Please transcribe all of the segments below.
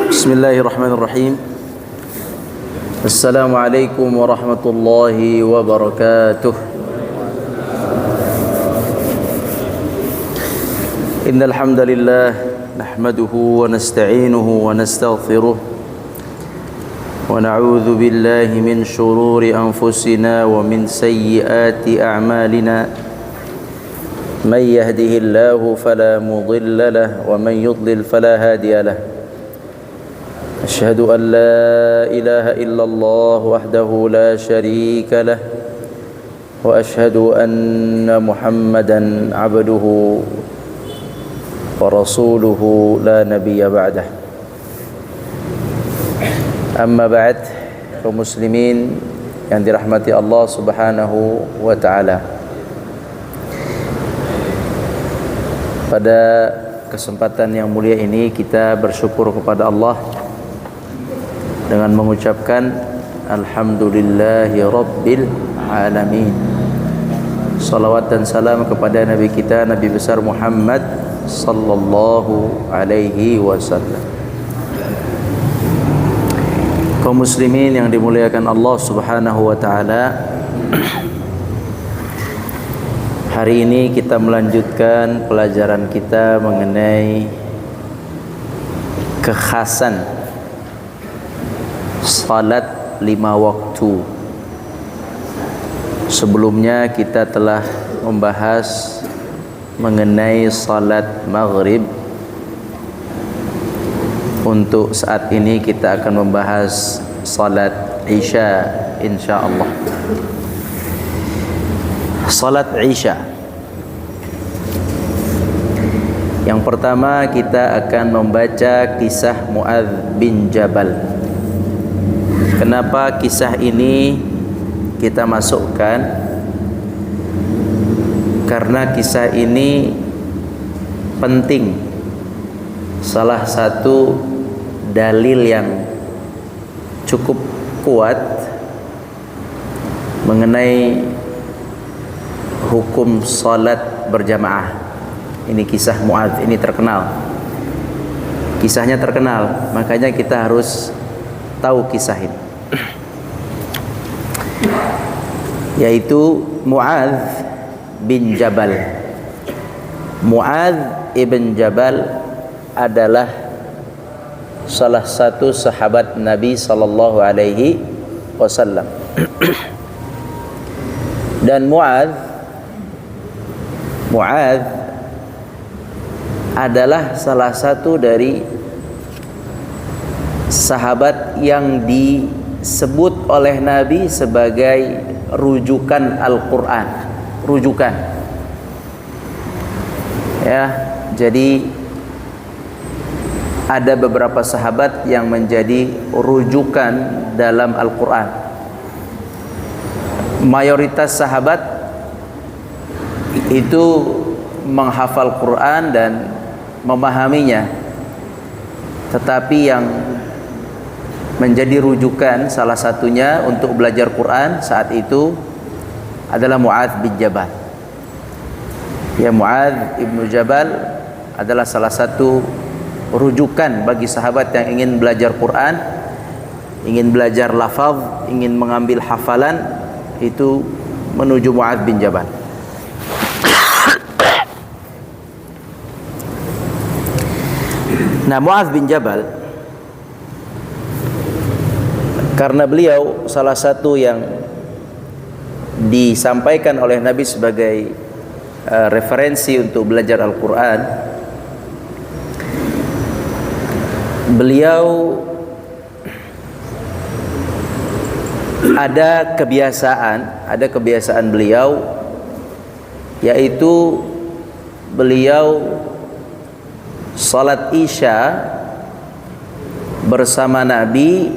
Bismillahirrahmanirrahim. Assalamualaikum warahmatullahi wabarakatuh. Innal hamdalillah nahmaduhu wa nasta'inuhu wa nastaghfiruh wa na'udzu billahi min shururi anfusina wa min sayyiati a'malina. من يهده الله فلا مضل له ومن يضلل فلا هادي له أشهد أن لا إله إلا الله وحده لا شريك له وأشهد أن محمدا عبده ورسوله لا نبي بعده أما بعد kaum muslimin yang dirahmati Allah Subhanahu wa taala. Pada kesempatan yang mulia ini kita bersyukur kepada Allah dengan mengucapkan Alhamdulillahi Rabbil Alamin. Salawat dan salam kepada Nabi kita, Nabi besar Muhammad sallallahu alaihi wasallam. Kaum muslimin yang dimuliakan Allah Subhanahu wa taala, hari ini kita melanjutkan pelajaran kita mengenai kekhasan salat 5 waktu. Sebelumnya kita telah membahas mengenai salat maghrib. Untuk saat ini kita akan membahas salat isya insyaallah. Salat isya. Yang pertama kita akan membaca kisah Mu'adz bin Jabal. Kenapa kisah ini kita masukkan? Karena kisah ini penting. Salah satu dalil yang cukup kuat mengenai hukum salat berjamaah. Ini kisah Mu'adz, ini terkenal. Kisahnya terkenal, makanya kita harus tahu kisah ini. Yaitu Mu'adz bin Jabal. Mu'adz ibn Jabal adalah salah satu sahabat Nabi sallallahu alaihi wasallam. Dan Mu'adz adalah salah satu dari sahabat yang disebut oleh Nabi sebagai rujukan Al-Quran. Rujukan. Ya, jadi ada beberapa sahabat yang menjadi rujukan dalam Al-Quran. Mayoritas sahabat itu menghafal Quran dan memahaminya, tetapi yang menjadi rujukan salah satunya untuk belajar Quran saat itu adalah Mu'adz bin Jabal. Ya, Mu'adz ibnu Jabal adalah salah satu rujukan bagi sahabat yang ingin belajar Quran, ingin belajar lafaz, ingin mengambil hafalan, itu menuju Mu'adz bin Jabal. Nah, Mu'adz bin Jabal, karena beliau salah satu yang disampaikan oleh Nabi sebagai referensi untuk belajar Al-Quran, beliau ada kebiasaan beliau, yaitu beliau salat isya bersama Nabi.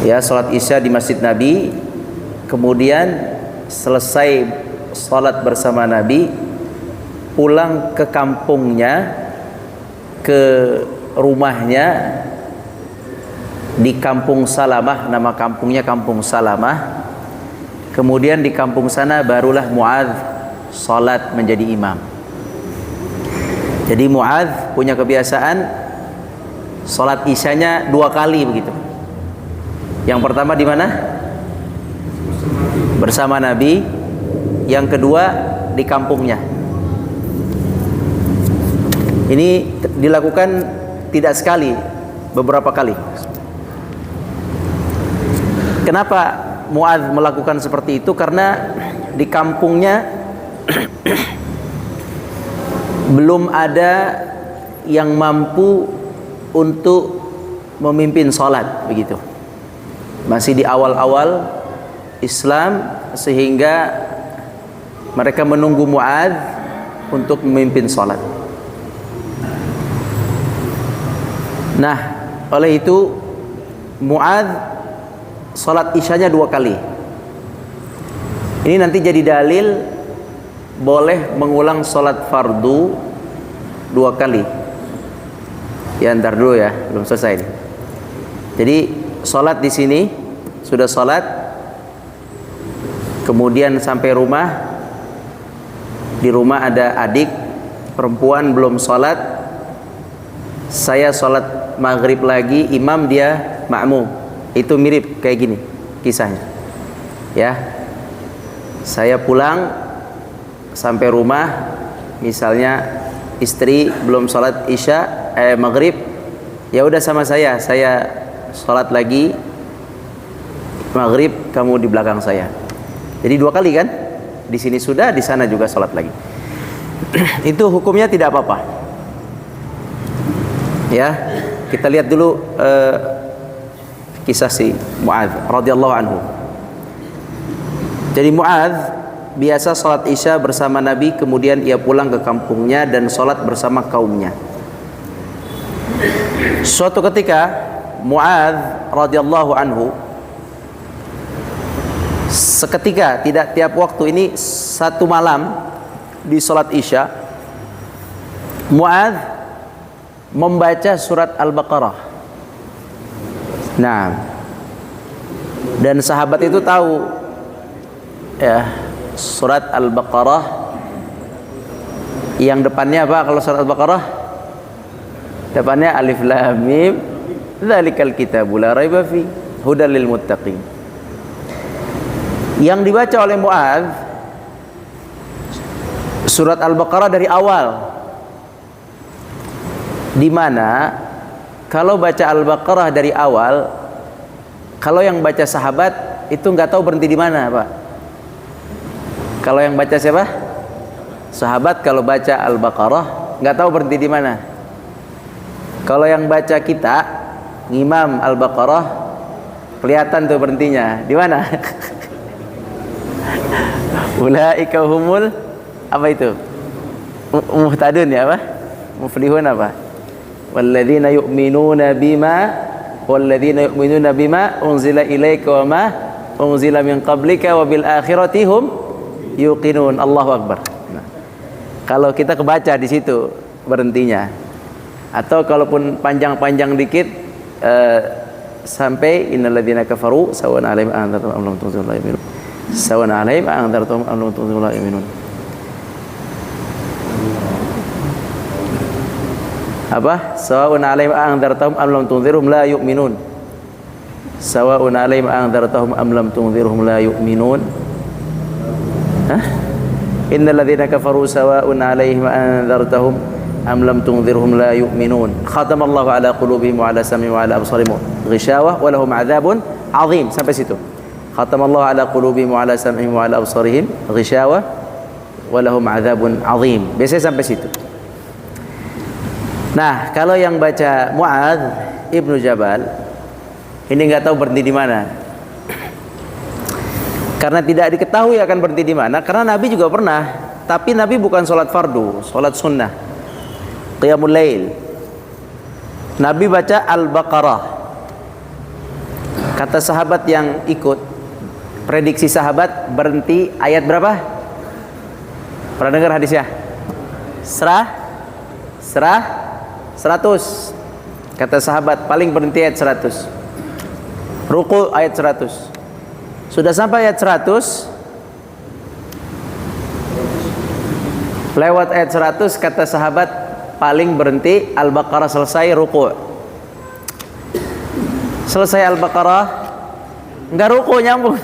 Ya, salat isya di Masjid Nabi, kemudian selesai salat bersama Nabi, pulang ke kampungnya, ke rumahnya di Kampung Salamah. Nama kampungnya Kampung Salamah. Kemudian di kampung sana barulah Mu'adz salat menjadi imam. Jadi Mu'adz punya kebiasaan Salat isyanya 2 kali begitu. Yang pertama di mana? Bersama Nabi. Yang kedua di kampungnya. Ini dilakukan tidak sekali, beberapa kali. Kenapa Mu'adz melakukan seperti itu? Karena di kampungnya belum ada yang mampu untuk memimpin sholat begitu. Masih di awal-awal Islam, sehingga mereka menunggu Mu'adz untuk memimpin sholat. Nah, oleh itu Mu'adz sholat isyanya 2 kali. Ini nanti jadi dalil boleh mengulang sholat fardu 2 kali. Ya, ntar dulu ya, belum selesai nih. Jadi sholat di sini sudah sholat, kemudian sampai rumah, di rumah ada adik perempuan belum sholat, saya sholat maghrib lagi, imam dia makmum. Itu mirip kayak gini kisahnya. Ya, saya pulang sampai rumah, misalnya istri belum sholat maghrib, ya udah sama saya sholat lagi maghrib, kamu di belakang saya. Jadi 2 kali kan? Di sini sudah, di sana juga sholat lagi. Itu hukumnya tidak apa-apa. Ya, kita lihat dulu kisah si Mu'adz radhiyallahu anhu. Jadi Mu'adz biasa sholat isya bersama Nabi, kemudian ia pulang ke kampungnya dan sholat bersama kaumnya. Suatu ketika Mu'adz radhiyallahu anhu, seketika, tidak tiap waktu, ini satu malam di sholat isya, Mu'adz membaca surat Al-Baqarah. Nah, dan sahabat itu tahu ya, surat Al-Baqarah yang depannya apa? Kalau surat Al-Baqarah depannya alif lam mim, dzalikal kitabu la raiba fi hudal lil muttaqin. Yang dibaca oleh Mu'adz surat Al-Baqarah dari awal, di mana kalau baca Al-Baqarah dari awal, kalau yang baca sahabat itu nggak tahu berhenti di mana, Pak. Kalau yang baca siapa? Sahabat kalau baca Al-Baqarah nggak tahu berhenti di mana. Kalau yang baca kita, ngimam Al-Baqarah, kelihatan tuh berhentinya di mana. Ulaika humul apa itu? Muhtadun ya, apa? Muflihun apa? Walladzina yu'minuna bima unzila ilaika wa ma unzila min qablika wa bil akhirati hum yuqinun. Allahu akbar. Nah, kalau kita kebaca di situ berhentinya. Atau kalaupun panjang-panjang dikit sampai innalladzina kafaru sawan 'alaihim anzartum am lam tunzirhum la yu'minun. Sawan 'alaihim anzartum am lam tunzirhum la yu'minun. Apa? Sawa'un 'alaihim anzartahum am lam tunzirhum la yu'minun. Sawa'un 'alaihim anzartahum am lam tunzirhum la yu'minun. Hah? Innal ladzina kafaru sawa'un 'alaihim anzartahum am lam tunzirhum la yu'minun. Khatamallahu 'ala qulubihim wa 'ala sam'ihim wa 'ala absarihim ghishawah wa lahum 'adzabun 'adzim. Sampai situ. Khatamallahu 'ala qulubihim wa 'ala sam'ihim wa 'ala absarihim ghishawah wa lahum 'adzabun 'adzim. Biasanya sampai situ. Nah, kalau yang baca Mu'adz ibnu Jabal ini nggak tahu berhenti di mana, karena tidak diketahui akan berhenti di mana. Karena Nabi juga pernah, tapi Nabi bukan sholat fardu, sholat sunnah, qiyamul lail. Nabi baca Al-Baqarah. Kata sahabat yang ikut, prediksi sahabat berhenti ayat berapa? Pernah dengar hadisnya? 100. Kata sahabat paling berhenti ayat 100. Ruku ayat 100. Sudah sampai ayat 100, lewat ayat 100, kata sahabat paling berhenti Al-Baqarah selesai ruku. Selesai Al-Baqarah, enggak ruku, nyambung.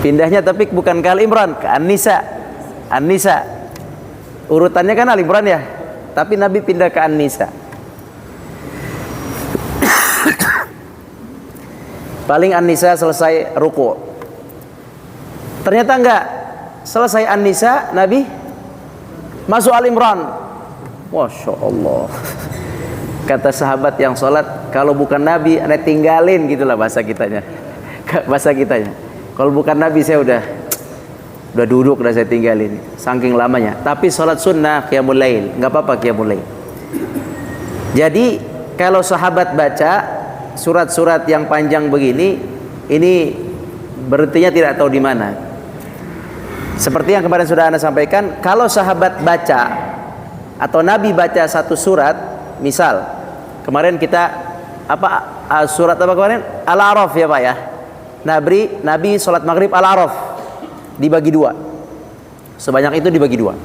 Pindahnya tapi bukan ke Al-Imran, ke An-Nisa. An-Nisa. Urutannya kan Al-Imran ya, tapi Nabi pindah ke An-Nisa. Paling An-Nisa selesai ruku. Ternyata enggak. Selesai An-Nisa, Nabi masuk Al-Imran. Masya Allah. Kata sahabat yang sholat, kalau bukan Nabi, anda tinggalin, gitulah bahasa kitanya. Bahasa kitanya. Kalau bukan Nabi, saya udah duduk, udah saya tinggalin. Saking lamanya. Tapi sholat sunnah, qiyamul lail, nggak apa-apa qiyamul lail. Jadi kalau sahabat baca surat-surat yang panjang begini, ini berhentinya tidak tahu di mana. Seperti yang kemarin sudah anda sampaikan, kalau sahabat baca atau Nabi baca satu surat, misal kemarin kita surat apa kemarin? Al-A'raf ya Pak ya. Nabi sholat maghrib Al-A'raf dibagi dua. Sebanyak itu dibagi dua.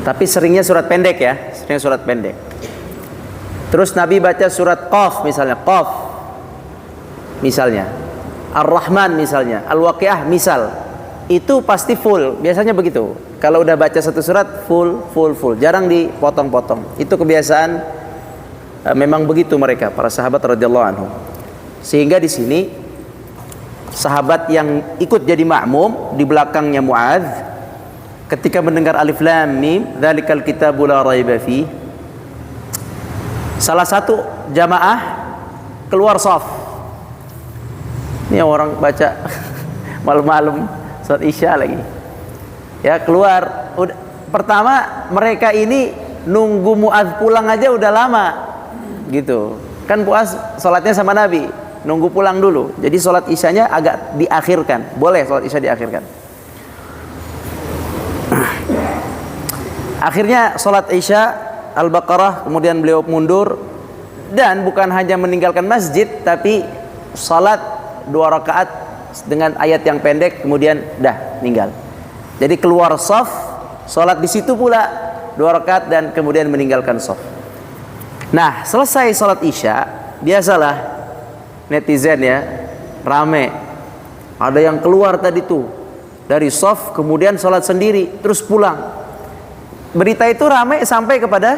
Tapi seringnya surat pendek ya, seringnya surat pendek. Terus Nabi baca surat Qaf misalnya, Qaf misalnya, Ar-Rahman misalnya, Al-Waqiah misal. Itu pasti full, biasanya begitu. Kalau udah baca satu surat full, jarang dipotong-potong. Itu kebiasaan, memang begitu mereka para sahabat radhiyallahu anhum. Sehingga di sini sahabat yang ikut jadi makmum di belakangnya Muadz, ketika mendengar alif lam mim dzalikal kitabu la raiba fi, salah satu jamaah keluar shaf. Ini orang baca malam-malam saat Isya lagi. Ya, keluar. Pertama mereka ini nunggu Muadz pulang aja udah lama. Gitu. Kan puas salatnya sama Nabi, nunggu pulang dulu. Jadi salat Isyanya agak diakhirkan. Boleh salat Isya diakhirkan. Akhirnya salat Isya Al-Baqarah, kemudian beliau mundur dan bukan hanya meninggalkan masjid, tapi salat 2 rakaat dengan ayat yang pendek, kemudian dah meninggal. Jadi keluar shaf, salat di situ pula 2 rakaat dan kemudian meninggalkan shaf. Nah, selesai salat Isya, biasalah netizen ya, rame. Ada yang keluar tadi tuh dari shaf, kemudian salat sendiri, terus pulang. Berita itu rame sampai kepada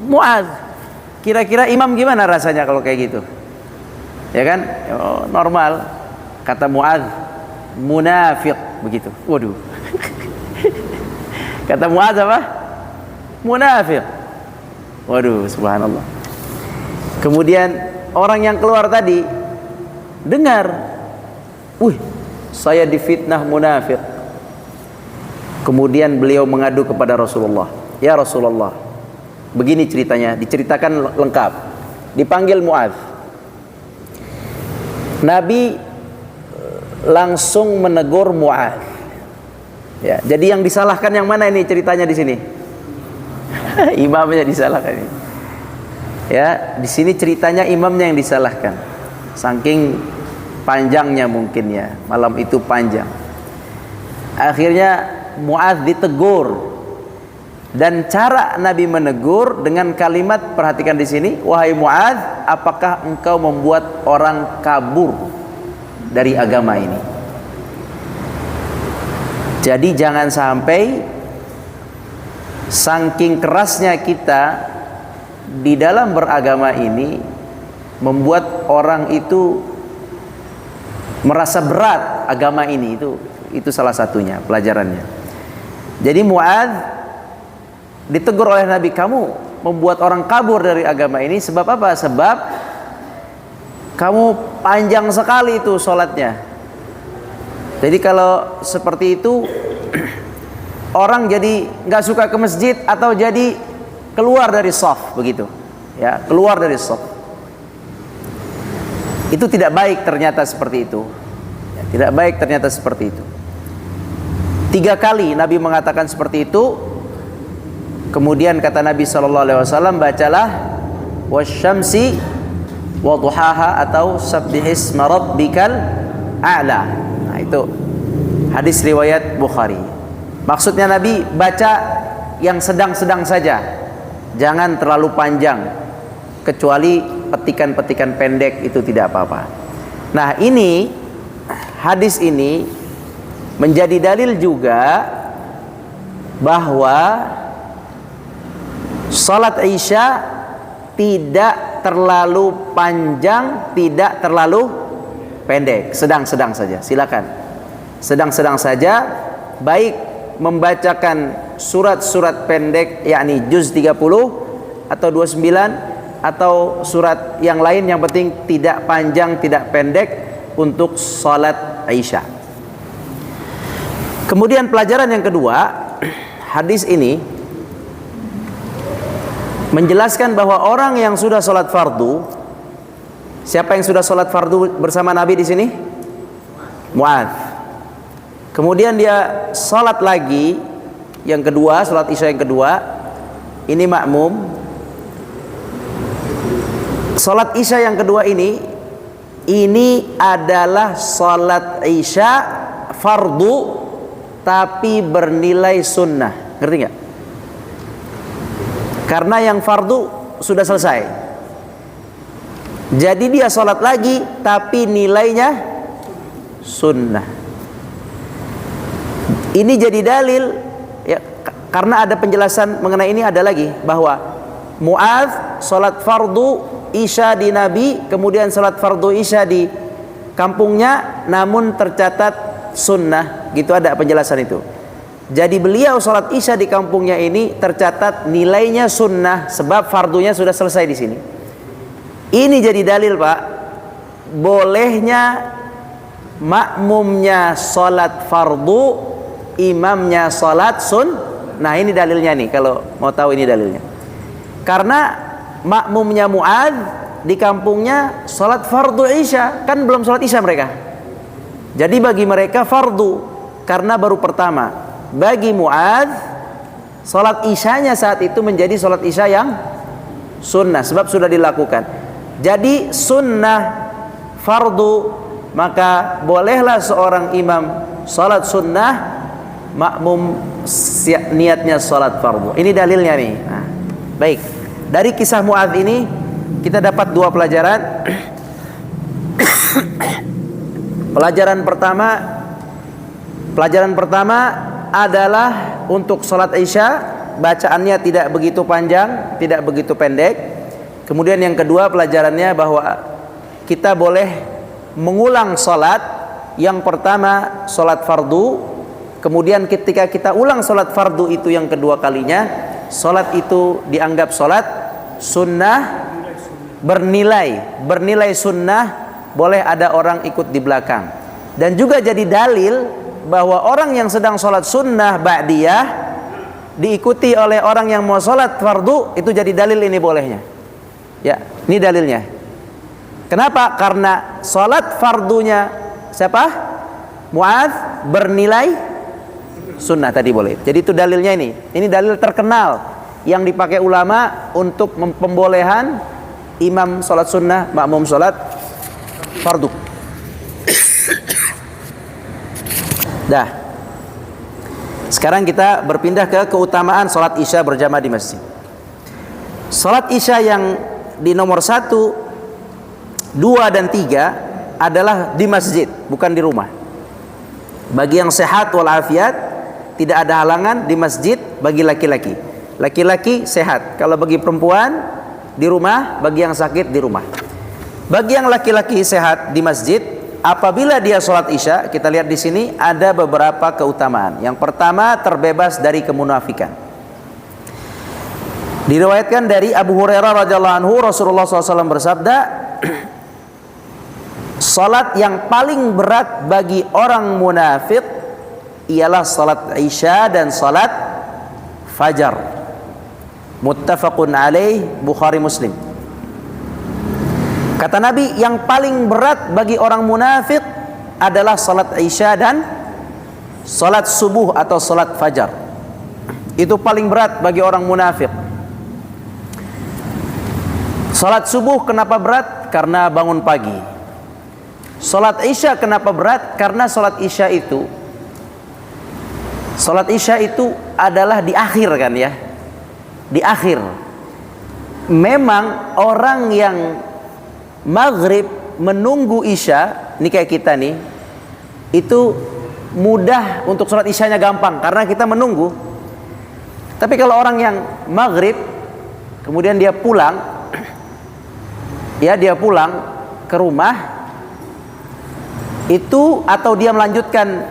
Muadz. Kira-kira imam gimana rasanya kalau kayak gitu? Ya kan? Oh, normal. Kata Muadz, munafik, begitu. Waduh. Kata Muadz apa? Munafik. Waduh, subhanallah. Kemudian orang yang keluar tadi dengar, "Wih, saya difitnah munafik." Kemudian beliau mengadu kepada Rasulullah. "Ya Rasulullah, begini ceritanya." Diceritakan lengkap. Dipanggil Muadz. Nabi langsung menegur Muadz. Ya, jadi yang disalahkan yang mana ini ceritanya di sini? Imamnya disalahkan ini. Ya, di sini ceritanya imamnya yang disalahkan. Saking panjangnya mungkin ya, malam itu panjang. Akhirnya Muadz ditegur. Dan cara Nabi menegur dengan kalimat, perhatikan di sini, "Wahai Muadz, apakah engkau membuat orang kabur dari agama ini?" Jadi jangan sampai saking kerasnya kita di dalam beragama ini membuat orang itu merasa berat agama ini. Itu salah satunya pelajarannya. Jadi Muadz ditegur oleh Nabi, "Kamu membuat orang kabur dari agama ini sebab apa?" "Sebab kamu panjang sekali itu sholatnya." Jadi kalau seperti itu orang jadi nggak suka ke masjid atau jadi keluar dari shaf begitu, ya, keluar dari shaf. Itu tidak baik ternyata seperti itu. Ya, tidak baik ternyata seperti itu. 3 kali Nabi mengatakan seperti itu. Kemudian kata Nabi SAW, bacalah wasyamsi wa duhaha atau sabbihisma rabbikal a'la. Nah, itu hadis riwayat Bukhari. Maksudnya Nabi baca yang sedang-sedang saja. Jangan terlalu panjang, kecuali petikan-petikan pendek itu tidak apa-apa. Nah, ini hadis ini menjadi dalil juga bahwa salat Isya tidak terlalu panjang, tidak terlalu pendek, sedang-sedang saja. Silakan, sedang-sedang saja, baik membacakan surat-surat pendek, yakni juz 30 atau 29 atau surat yang lain, yang penting tidak panjang, tidak pendek untuk salat Isya. Kemudian pelajaran yang kedua, hadis ini menjelaskan bahwa orang yang sudah salat fardu, siapa yang sudah salat fardu bersama Nabi di sini? Muadz. Kemudian dia salat lagi yang kedua, salat Isya yang kedua, ini makmum. Salat Isya yang kedua ini adalah salat Isya fardu tapi bernilai sunnah. Ngerti nggak? Karena yang fardu sudah selesai, jadi dia salat lagi tapi nilainya sunnah. Ini jadi dalil ya, karena ada penjelasan mengenai ini, ada lagi bahwa Muadz salat fardu Isya di Nabi, kemudian salat fardu Isya di kampungnya, namun tercatat sunnah, gitu, ada penjelasan itu. Jadi beliau salat Isya di kampungnya ini tercatat nilainya sunnah, sebab fardunya sudah selesai di sini. Ini jadi dalil, Pak, bolehnya makmumnya salat fardu, imamnya salat sunnah. Ini dalilnya nih, kalau mau tahu ini dalilnya. Karena makmumnya Muadz di kampungnya salat fardu Isya, kan belum salat Isya mereka. Jadi bagi mereka fardu karena baru pertama. Bagi Muadz salat Isyanya saat itu menjadi salat Isya yang sunnah, sebab sudah dilakukan. Jadi sunnah fardu, maka bolehlah seorang imam salat sunnah, makmum niatnya salat fardu. Ini dalilnya nih. Nah, baik, dari kisah Muadz ini kita dapat dua pelajaran. Pelajaran pertama adalah untuk salat Isya bacaannya tidak begitu panjang, tidak begitu pendek. Kemudian yang kedua pelajarannya bahwa kita boleh mengulang salat. Yang pertama salat fardu, kemudian ketika kita ulang salat fardu itu yang kedua kalinya, salat itu dianggap salat sunnah, bernilai sunnah, boleh ada orang ikut di belakang. Dan juga jadi dalil bahwa orang yang sedang salat sunnah ba'diyah diikuti oleh orang yang mau salat fardu, itu jadi dalil ini bolehnya. Ya, ini dalilnya. Kenapa? Karena salat fardunya siapa? Muadz bernilai sunnah tadi boleh. Jadi itu dalilnya ini. Ini dalil terkenal yang dipakai ulama untuk pembolehan imam salat sunnah, makmum salat fardu. Dah. Sekarang kita berpindah ke keutamaan salat Isya berjamaah di masjid. Salat Isya yang di nomor 1, 2 dan 3 adalah di masjid, bukan di rumah. Bagi yang sehat walafiat, tidak ada halangan di masjid bagi laki-laki. Laki-laki sehat. Kalau bagi perempuan di rumah, bagi yang sakit di rumah. Bagi yang laki-laki sehat di masjid, apabila dia sholat Isya, kita lihat di sini ada beberapa keutamaan. Yang pertama, terbebas dari kemunafikan. Diriwayatkan dari Abu Hurairah radhiyallahu anhu, Rasulullah SAW bersabda, salat yang paling berat bagi orang munafik ialah salat Isya dan salat Fajar. Muttafaqun alaih, Bukhari Muslim. Kata Nabi, yang paling berat bagi orang munafik adalah salat Isya dan salat subuh atau salat Fajar. Itu paling berat bagi orang munafik. Salat subuh kenapa berat? Karena bangun pagi. Salat Isya kenapa berat? Karena salat Isya itu adalah di akhir kan ya. Di akhir. memang orang yang maghrib menunggu isya, ini kayak kita nih, itu mudah untuk sholat isyanya gampang karena kita menunggu. Tapi kalau orang yang maghrib kemudian dia pulang, ya dia pulang ke rumah itu, atau dia melanjutkan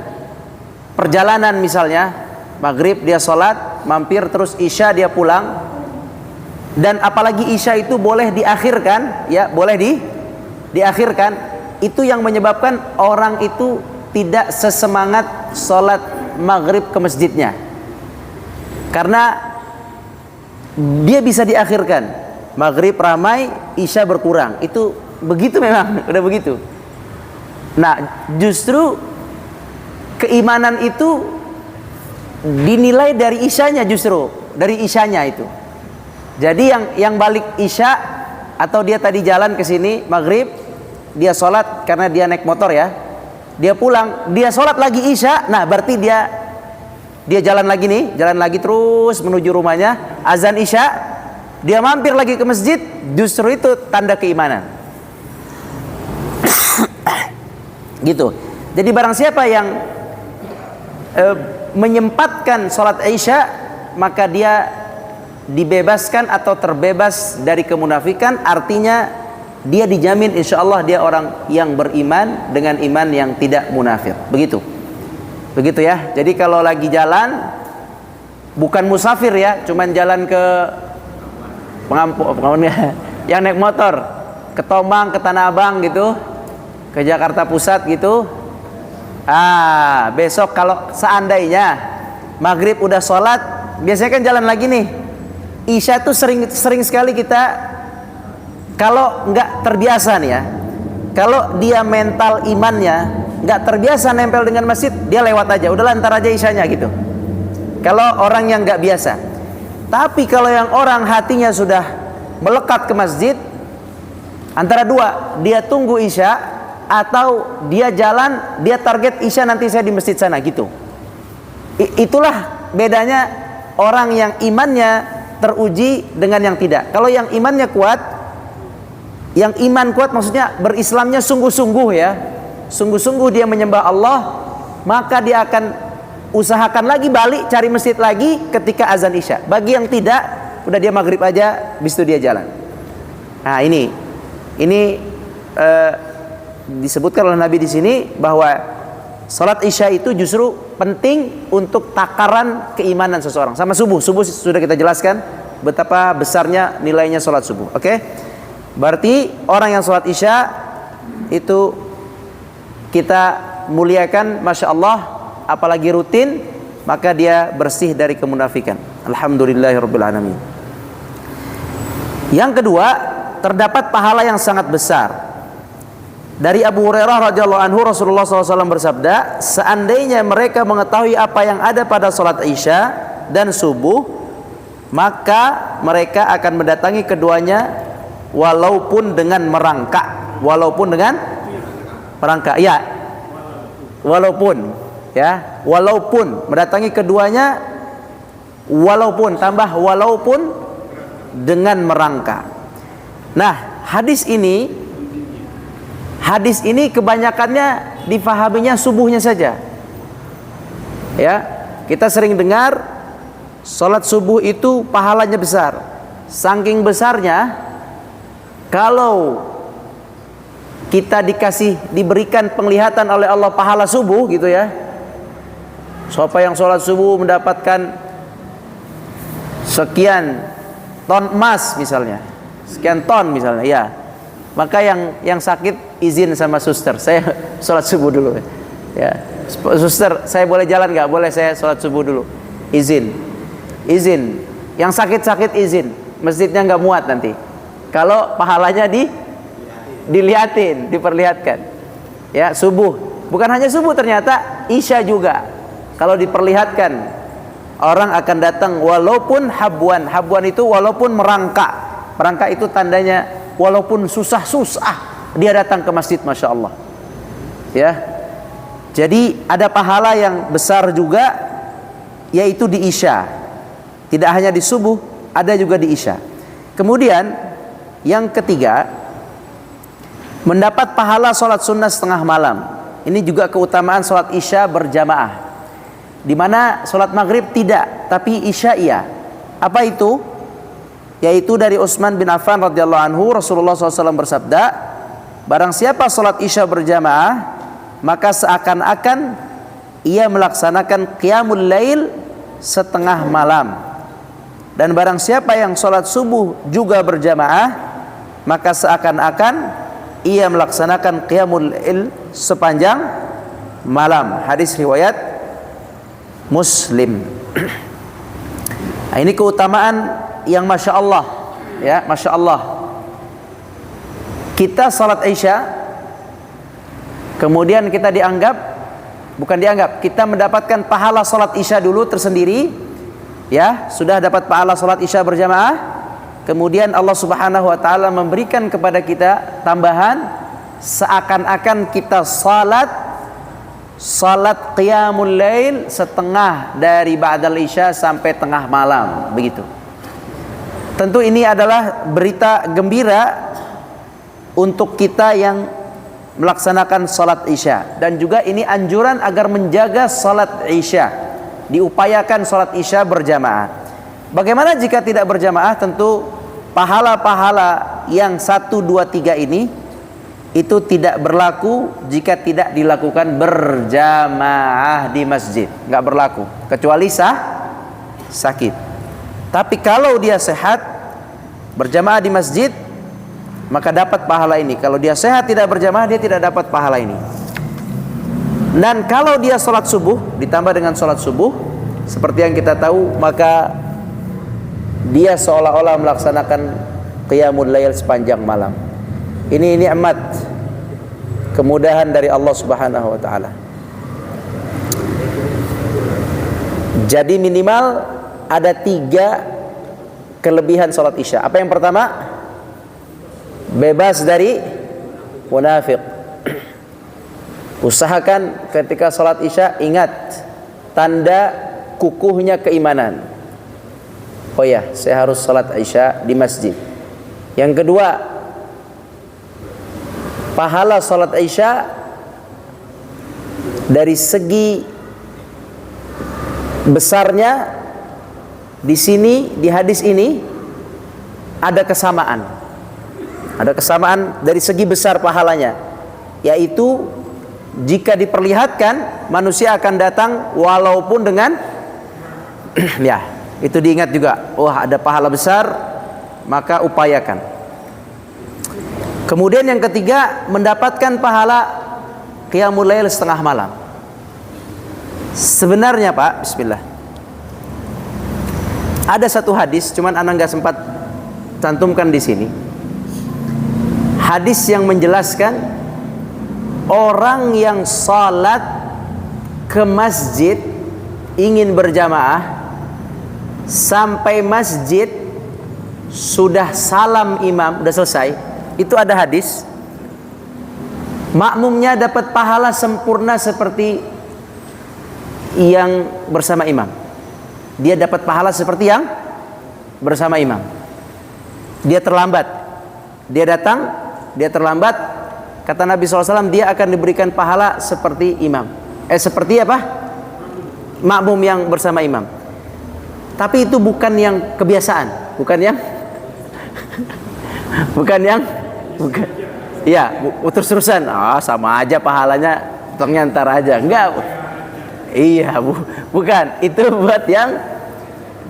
perjalanan, misalnya maghrib dia sholat, mampir terus isya dia pulang, dan apalagi isya itu boleh diakhirkan, ya boleh diakhirkan, itu yang menyebabkan orang itu tidak sesemangat sholat maghrib ke masjidnya, karena dia bisa diakhirkan. Maghrib ramai, isya berkurang, itu begitu memang, udah begitu. Nah, justru keimanan itu dinilai dari isyanya, justru dari isyanya itu. Jadi yang balik isya, atau dia tadi jalan ke sini maghrib, dia sholat karena dia naik motor ya, dia pulang, dia sholat lagi isya, nah berarti dia jalan lagi nih, jalan lagi terus menuju rumahnya, azan isya, dia mampir lagi ke masjid, justru itu tanda keimanan. Gitu. Jadi barang siapa yang menyempatkan sholat isya, maka dia dibebaskan atau terbebas dari kemunafikan. Artinya dia dijamin insya Allah dia orang yang beriman dengan iman yang tidak munafik. Begitu ya. Jadi kalau lagi jalan, bukan musafir ya, cuman jalan ke pengampun yang naik motor ke Tomang, ke Tanah Abang gitu, ke Jakarta Pusat gitu. Besok kalau seandainya maghrib udah sholat, biasanya kan jalan lagi nih. Isya tuh sering sekali kita, kalau nggak terbiasa nih ya, kalau dia mental imannya nggak terbiasa nempel dengan masjid, dia lewat aja, udahlah ntar aja isyanya gitu. Kalau orang yang nggak biasa. Tapi kalau yang orang hatinya sudah melekat ke masjid, antara dua, dia tunggu isya, atau dia jalan, dia target isya nanti saya di masjid sana gitu. Itulah bedanya orang yang imannya teruji dengan yang tidak. Kalau yang imannya kuat, yang iman kuat maksudnya berislamnya sungguh-sungguh ya, sungguh-sungguh dia menyembah Allah, maka dia akan usahakan lagi balik cari masjid lagi ketika azan isya. Bagi yang tidak, udah dia maghrib aja, habis itu dia jalan. Nah ini disebutkan oleh Nabi di sini bahwa salat isya itu justru penting untuk takaran keimanan seseorang. Sama subuh sudah kita jelaskan betapa besarnya nilainya salat subuh. Oke? Berarti orang yang salat isya itu kita muliakan, masya Allah, apalagi rutin, maka dia bersih dari kemunafikan. Alhamdulillahirabbil alamin. Yang kedua, terdapat pahala yang sangat besar. Dari Abu Hurairah radhiyallahu anhu, Rasulullah SAW bersabda, seandainya mereka mengetahui apa yang ada pada salat isya dan subuh, maka mereka akan mendatangi keduanya walaupun dengan merangkak. Walaupun dengan merangkak, ya. Walaupun mendatangi keduanya, walaupun tambah walaupun dengan merangkak. Nah, hadis ini kebanyakannya difahaminya subuhnya saja. Ya, kita sering dengar salat subuh itu pahalanya besar. Saking besarnya, kalau kita diberikan penglihatan oleh Allah pahala subuh gitu ya. Siapa yang sholat subuh mendapatkan sekian ton emas misalnya, sekian ton misalnya, ya. Maka yang sakit izin sama suster, saya sholat subuh dulu. Ya, suster, saya boleh jalan nggak? Boleh, saya sholat subuh dulu. Izin. Yang sakit izin. Masjidnya nggak muat nanti. Kalau pahalanya diperlihatkan. Ya, subuh. Bukan hanya subuh, ternyata isya juga. Kalau diperlihatkan, orang akan datang walaupun habwan. Habwan itu walaupun merangkak. Merangkak itu tandanya walaupun susah-susah dia datang ke masjid, masya Allah. Ya. Jadi ada pahala yang besar juga, yaitu di isya. Tidak hanya di subuh, ada juga di isya. Kemudian yang ketiga, mendapat pahala sholat sunnah setengah malam. Ini juga keutamaan sholat isya berjamaah, di mana sholat maghrib tidak, tapi isya iya. Apa itu? Yaitu dari Utsman bin Affan radhiyallahu anhu, Rasulullah SAW bersabda, barang siapa sholat isya berjamaah, maka seakan-akan ia melaksanakan qiyamul lail setengah malam. Dan barang siapa yang sholat subuh juga berjamaah, maka seakan-akan ia melaksanakan qiyamul lail sepanjang malam. Hadis riwayat Muslim. Nah, ini keutamaan yang Masya Allah, ya, Masya Allah. Kita salat isya, kemudian kita kita mendapatkan pahala salat isya dulu tersendiri, ya, sudah dapat pahala salat isya berjamaah. Kemudian Allah Subhanahu wa taala memberikan kepada kita tambahan, seakan-akan kita salat qiyamul lail setengah dari ba'dal isya sampai tengah malam, begitu. Tentu ini adalah berita gembira untuk kita yang melaksanakan salat isya, dan juga ini anjuran agar menjaga salat isya, diupayakan salat isya berjamaah. Bagaimana jika tidak berjamaah? Tentu pahala-pahala yang 1, 2, 3 ini itu tidak berlaku jika tidak dilakukan berjamaah di masjid, nggak berlaku kecuali sakit. Tapi kalau dia sehat berjamaah di masjid, maka dapat pahala ini. Kalau dia sehat tidak berjamaah, dia tidak dapat pahala ini. Dan kalau dia sholat subuh ditambah dengan sholat subuh, seperti yang kita tahu, maka dia seolah-olah melaksanakan qiyamul lail sepanjang malam. Ini nikmat, kemudahan dari Allah Subhanahu wa taala. Jadi minimal ada 3 kelebihan sholat isya. Apa yang pertama? Bebas dari munafik. Usahakan ketika sholat isya, ingat tanda kukuhnya keimanan. Oh ya, saya harus sholat isya di masjid. Yang kedua, pahala sholat isya dari segi besarnya, di sini, di hadis ini ada kesamaan. Ada kesamaan dari segi besar pahalanya, yaitu jika diperlihatkan, manusia akan datang walaupun dengan ya, itu diingat juga. Oh, ada pahala besar, maka upayakan. Kemudian yang ketiga, mendapatkan pahala qiyamul lail setengah malam. Sebenarnya Pak, bismillah, ada satu hadis, cuman anak nggak sempat cantumkan di sini. Hadis yang menjelaskan orang yang salat ke masjid ingin berjamaah sampai masjid sudah salam imam, sudah selesai, itu ada hadis, makmumnya dapat pahala sempurna seperti yang bersama imam. Dia dapat pahala seperti yang bersama imam. Dia terlambat, dia datang, dia terlambat, kata Nabi SAW, dia akan diberikan pahala seperti imam. Seperti apa? Makmum yang bersama imam. Tapi itu bukan yang kebiasaan, bukan yang iya, terus-terusan. Sama aja pahalanya, ternyata aja. Enggak. Iya, bukan. Itu buat yang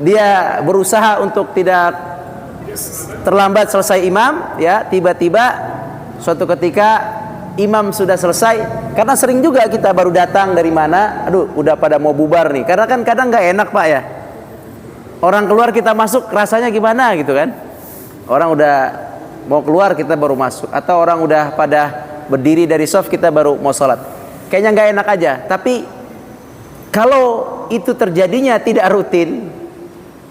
dia berusaha untuk tidak terlambat selesai imam, ya, tiba-tiba suatu ketika imam sudah selesai. Karena sering juga kita baru datang dari mana, aduh, udah pada mau bubar nih. Karena kan kadang nggak enak Pak ya. Orang keluar kita masuk rasanya gimana gitu kan. Orang udah mau keluar kita baru masuk, atau orang udah pada berdiri dari soft kita baru mau sholat. Kayaknya nggak enak aja. Tapi kalau itu terjadinya tidak rutin,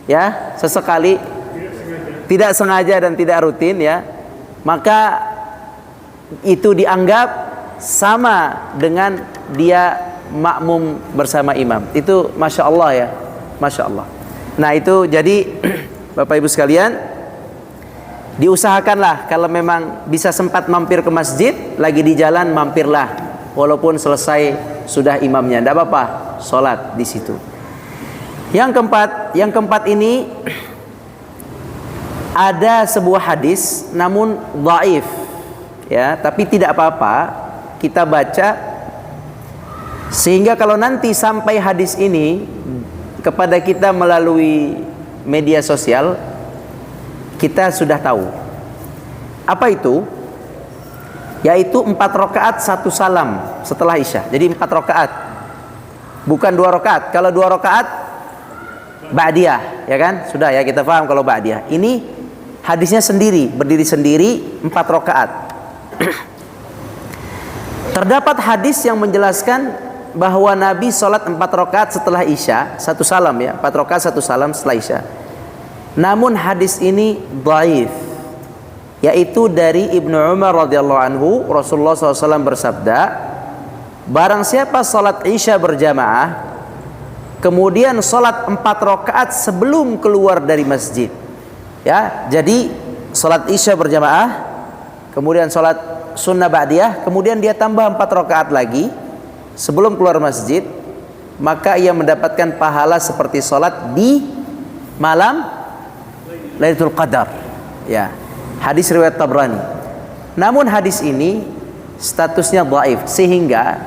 ya, sesekali, tidak sengaja dan tidak rutin, ya, maka itu dianggap sama dengan dia makmum bersama imam. Itu Masya Allah ya, Masya Allah. Nah itu jadi Bapak Ibu sekalian, Diusahakanlah kalau memang bisa sempat mampir ke masjid, lagi di jalan mampirlah, walaupun selesai sudah imamnya, tidak apa-apa, sholat di situ. Yang keempat ini ada sebuah hadis namun dhaif, ya, tapi tidak apa-apa kita baca, sehingga kalau nanti sampai hadis ini kepada kita melalui media sosial, kita sudah tahu apa itu, yaitu 4 rakaat 1 salam setelah Isya. Jadi 4 rakaat, bukan 2 rakaat. Kalau 2 rakaat ba'diyah, ya kan? Sudah ya, kita paham kalau ba'diyah. Ini hadisnya sendiri, berdiri sendiri 4 rakaat. Terdapat hadis yang menjelaskan bahwa Nabi sholat 4 rakaat setelah Isya, 1 salam ya, 4 rakaat 1 salam setelah Isya. Namun hadis ini dhaif, yaitu dari Ibnu Umar radhiyallahu anhu, Rasulullah SAW bersabda, barang siapa sholat Isya berjamaah kemudian sholat 4 rakaat sebelum keluar dari masjid, ya, jadi sholat Isya berjamaah, kemudian sholat sunnah ba'diyah, kemudian dia tambah 4 rakaat lagi sebelum keluar masjid, maka ia mendapatkan pahala seperti sholat di malam Lailatul Qadar, ya. Hadis riwayat Tabrani. Namun hadis ini statusnya dhaif, sehingga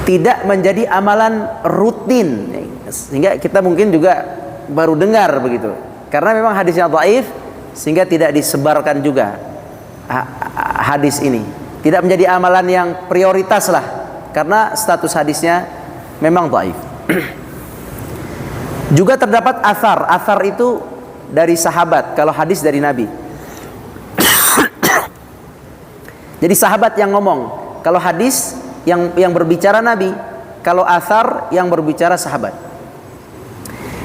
tidak menjadi amalan rutin, sehingga kita mungkin juga baru dengar begitu. Karena memang hadisnya dhaif, sehingga tidak disebarkan juga hadis ini. Tidak menjadi amalan yang prioritas lah, karena status hadisnya memang dhaif. Juga terdapat athar itu dari sahabat, kalau hadis dari Nabi. Jadi sahabat yang ngomong, kalau hadis yang berbicara Nabi, kalau athar yang berbicara sahabat.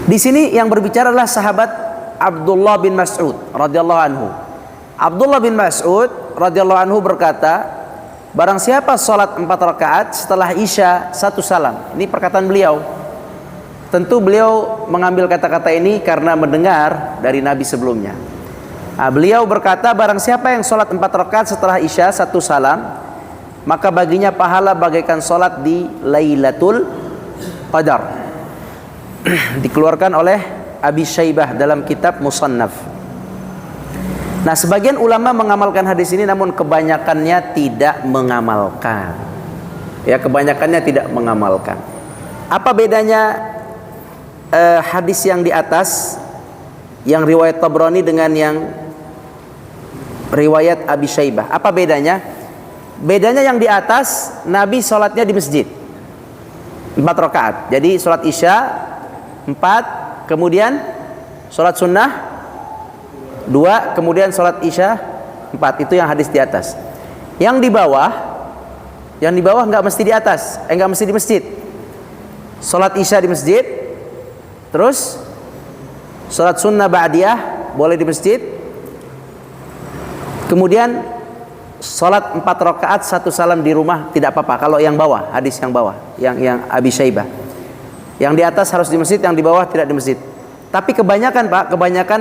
Di sini yang berbicara adalah sahabat Abdullah bin Mas'ud radhiyallahu anhu. Abdullah bin Mas'ud radhiyallahu anhu berkata, barang siapa sholat 4 rakaat setelah Isya 1 salam. Ini perkataan beliau. Tentu beliau mengambil kata-kata ini karena mendengar dari Nabi sebelumnya. Beliau berkata, barang siapa yang sholat 4 rakaat setelah Isya 1 salam, maka baginya pahala bagaikan sholat di Lailatul Qadar. Dikeluarkan oleh Abi Syaibah dalam kitab Musannaf. Nah, sebagian ulama mengamalkan hadis ini, namun kebanyakannya tidak mengamalkan. Ya, kebanyakannya tidak mengamalkan. Apa bedanya hadis yang di atas, yang riwayat Tabrani dengan yang riwayat Abi Syaibah? Apa bedanya? Bedanya yang di atas, Nabi sholatnya di masjid 4 rakaat. Jadi sholat Isya 4, kemudian sholat sunnah 2, kemudian sholat Isya 4. Itu yang hadis di atas. Yang di bawah nggak mesti di atas, nggak mesti di masjid. Sholat Isya di masjid, terus sholat sunnah ba'diyah boleh di masjid, kemudian sholat 4 rakaat 1 salam di rumah tidak apa-apa. Kalau yang bawah, hadis yang bawah, yang Abi Syaibah, yang di atas harus di masjid, yang di bawah tidak di masjid. Tapi kebanyakan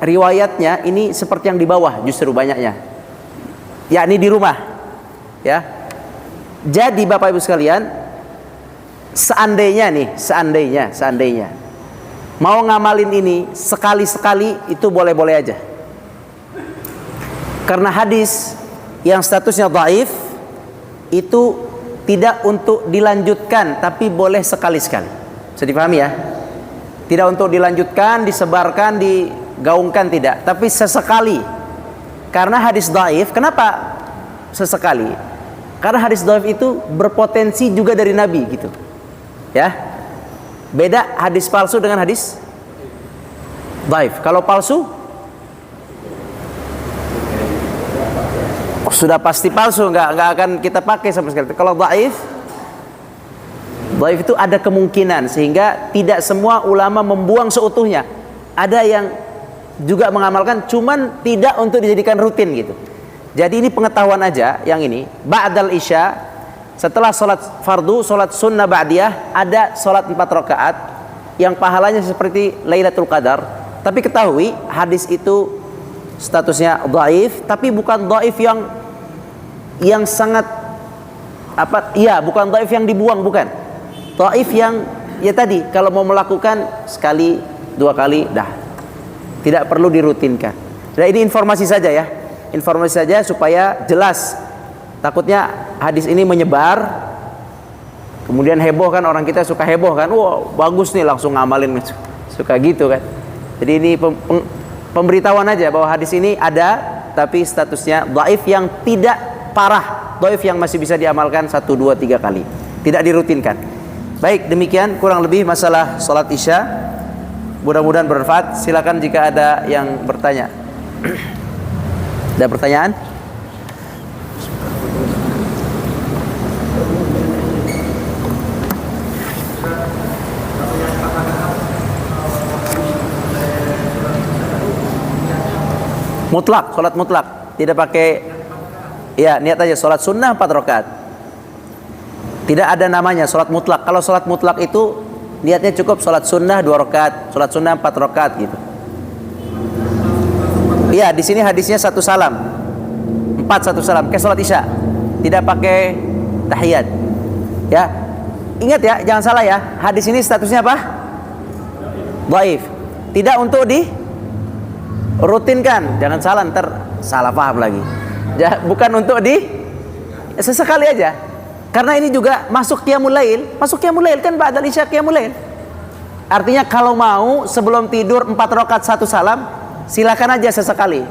riwayatnya ini seperti yang di bawah, justru banyaknya, yakni di rumah, ya. Jadi Bapak Ibu sekalian, seandainya mau ngamalin ini sekali-sekali, itu boleh-boleh aja. Karena hadis yang statusnya dhaif itu tidak untuk dilanjutkan, tapi boleh sekali-sekali. Bisa dipahami ya? Tidak untuk dilanjutkan, disebarkan, digaungkan, tidak, tapi sesekali. Karena hadis dhaif, kenapa sesekali? Karena hadis dhaif itu berpotensi juga dari Nabi gitu. Ya. Beda hadis palsu dengan hadis dhaif. Kalau palsu sudah pasti palsu, nggak akan kita pakai sama sekali. Kalau dhaif itu ada kemungkinan, sehingga tidak semua ulama membuang seutuhnya. Ada yang juga mengamalkan, cuman tidak untuk dijadikan rutin gitu. Jadi ini pengetahuan aja. Yang ini ba'dal Isya, setelah sholat fardu, sholat sunnah ba'diyah, ada sholat 4 rakaat yang pahalanya seperti Lailatul Qadar. Tapi ketahui hadis itu statusnya dhaif, tapi bukan dhaif yang sangat apa? Iya, bukan dhaif yang dibuang, bukan. Dhaif yang ya tadi, kalau mau melakukan sekali, 2 kali, dah. Tidak perlu dirutinkan. Nah, ini informasi saja ya. Informasi saja supaya jelas. Takutnya hadis ini menyebar, kemudian heboh kan, orang kita suka heboh kan. Wah, bagus nih, langsung ngamalin, suka gitu kan. Jadi ini pemberitahuan aja bahwa hadis ini ada, tapi statusnya dhaif yang tidak parah, dhaif yang masih bisa diamalkan 1, 2, 3 kali, tidak dirutinkan. Baik, demikian kurang lebih masalah sholat isya. Mudah-mudahan bermanfaat. Silakan jika ada yang bertanya. Ada pertanyaan? Mutlak, sholat mutlak, tidak pakai, ya niat aja sholat sunnah 4 rakaat. Tidak ada namanya sholat mutlak. Kalau sholat mutlak itu niatnya cukup sholat sunnah 2 rakaat, sholat sunnah 4 rakaat gitu. Iya, di sini hadisnya 1 salam, 4 1 salam, kayak sholat isya, tidak pakai tahiyat. Ya, ingat ya, jangan salah ya. Hadis ini statusnya apa? Dhaif. Tidak untuk rutinkan, jangan salah, ntar salah paham lagi. Bukan untuk sesekali aja. Karena ini juga masuk qiyamul lail. Masuk qiyamul lail kan ba'dal isya qiyamul lail. Artinya kalau mau sebelum tidur 4 rakaat 1 salam, silakan aja sesekali.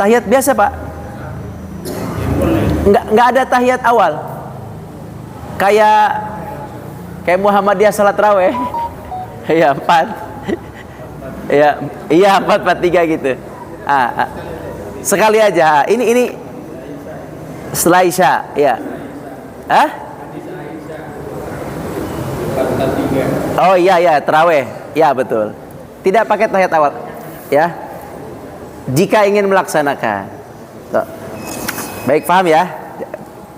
Tahiyat biasa, Pak. Enggak ada tahiyat awal. Kayak Muhammadiyah salat raweh. Ya 4. Iya 4-4-3 gitu. Sekali aja. Ini setelah isya, ya. Oh iya tarawih. Ya betul. Tidak pakai tahiyat awal, ya. Jika ingin melaksanakan. Tuh. Baik, paham ya?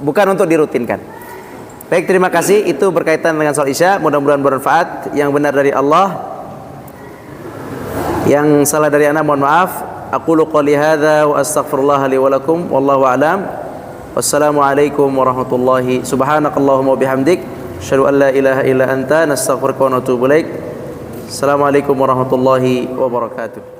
Bukan untuk dirutinkan. Baik, terima kasih. Itu berkaitan dengan sholat isya. Mudah-mudahan bermanfaat. Yang benar dari Allah. Yang salah dari ana mohon maaf. Aqulu qouli hadza wa astaghfirullah li wa lakum wallahu a'lam. Wassalamualaikum warahmatullahi subhanakallahumma bihamdik asyhadu an la ilaha illa anta nastaghfiruka wa natubu ilaik. Assalamualaikum warahmatullahi wabarakatuh.